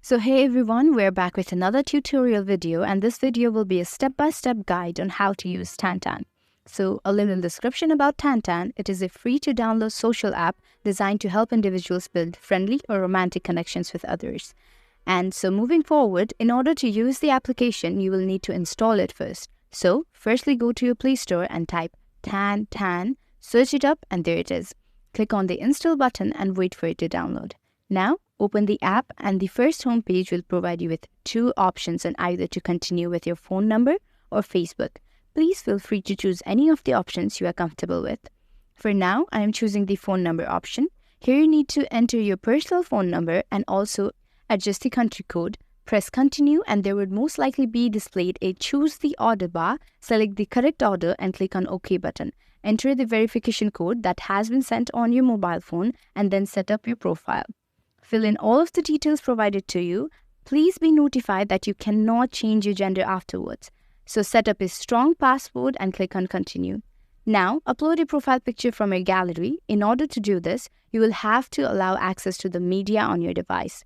So hey everyone, we're back with another tutorial video, and this video will be a step-by-step guide on how to use TanTan. So a little description about TanTan. It is a free-to-download social app designed to help individuals build friendly or romantic connections with others. And so moving forward, in order to use the application, you will need to install it first. So firstly, go to your Play Store and type TanTan, search it up, and there it is. Click on the install button and wait for it to download. Now, open the app and the first home page will provide you with two options on either to continue with your phone number or Facebook. Please feel free to choose any of the options you are comfortable with. For now, I am choosing the phone number option. Here you need to enter your personal phone number and also adjust the country code. Press continue and there would most likely be displayed a choose the order bar. Select the correct order and click on OK button. Enter the verification code that has been sent on your mobile phone and then set up your profile. Fill in all of the details provided to you. Please be notified that you cannot change your gender afterwards. So set up a strong password and click on continue. Now, upload a profile picture from your gallery. In order to do this, you will have to allow access to the media on your device.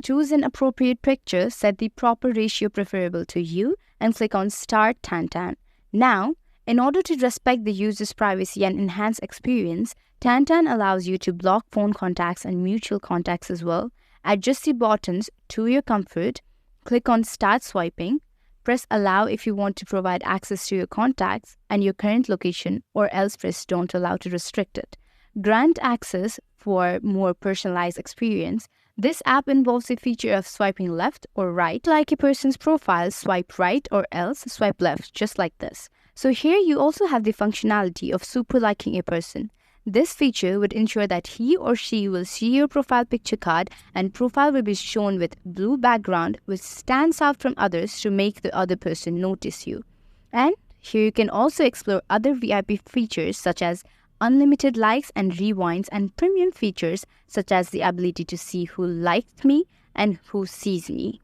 Choose an appropriate picture, set the proper ratio preferable to you, and click on Start TanTan. Now, in order to respect the user's privacy and enhance experience, TanTan allows you to block phone contacts and mutual contacts as well. Adjust the buttons to your comfort. Click on Start Swiping. Press Allow if you want to provide access to your contacts and your current location, or else press Don't Allow to restrict it. Grant access for more personalized experience. This app involves a feature of swiping left or right. Like a person's profile, swipe right or else swipe left, just like this. So here you also have the functionality of super liking a person. This feature would ensure that he or she will see your profile picture card and profile will be shown with blue background which stands out from others to make the other person notice you. And here you can also explore other VIP features such as unlimited likes and rewinds, and premium features such as the ability to see who liked me and who sees me.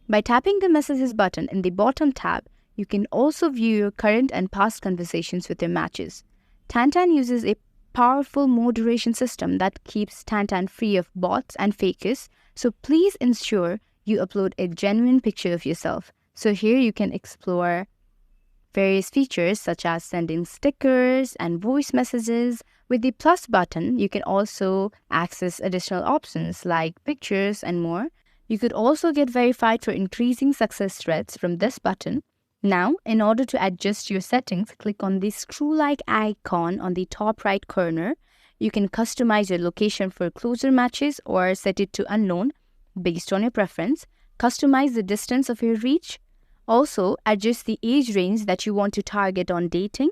By tapping the messages button in the bottom tab, you can also view your current and past conversations with your matches. TanTan uses a powerful moderation system that keeps TanTan free of bots and fakers, so please ensure you upload a genuine picture of yourself. So here you can explore various features such as sending stickers and voice messages. With the plus button, you can also access additional options like pictures and more. You could also get verified for increasing success rates from this button. Now, in order to adjust your settings, click on the screw-like icon on the top right corner. You can customize your location for closer matches or set it to unknown based on your preference. Customize the distance of your reach. Also, adjust the age range that you want to target on dating.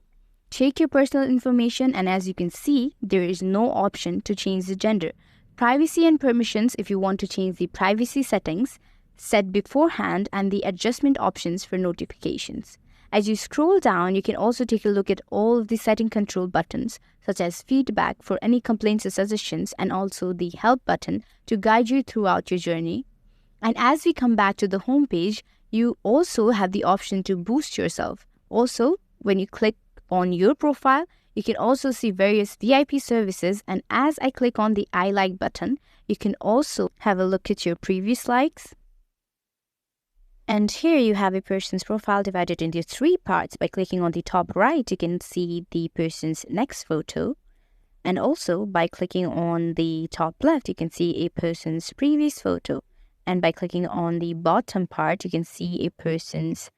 Check your personal information, and as you can see, there is no option to change the gender. Privacy and permissions if you want to change the privacy settings set beforehand, and the adjustment options for notifications. As you scroll down, you can also take a look at all of the setting control buttons such as feedback for any complaints or suggestions, and also the help button to guide you throughout your journey. And as we come back to the home page, you also have the option to boost yourself. Also, when you click on your profile, you can also see various VIP services, and as I click on the I like button, you can also have a look at your previous likes. And here you have a person's profile divided into three parts. By clicking on the top right, you can see the person's next photo. And also by clicking on the top left, you can see a person's previous photo. And by clicking on the bottom part, you can see a person's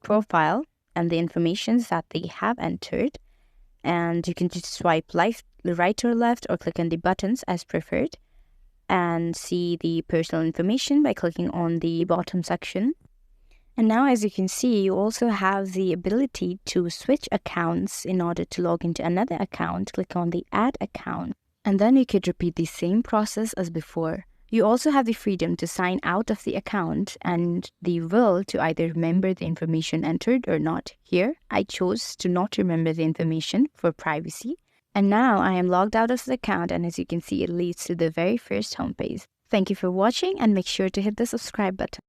profile and the information that they have entered. And you can just swipe right or left, or click on the buttons as preferred, and see the personal information by clicking on the bottom section. And now, as you can see, you also have the ability to switch accounts. In order to log into another account, click on the Add Account. And then you could repeat the same process as before. You also have the freedom to sign out of the account and the will to either remember the information entered or not. Here, I chose to not remember the information for privacy. And now I am logged out of the account, and as you can see, it leads to the very first homepage. Thank you for watching, and make sure to hit the subscribe button.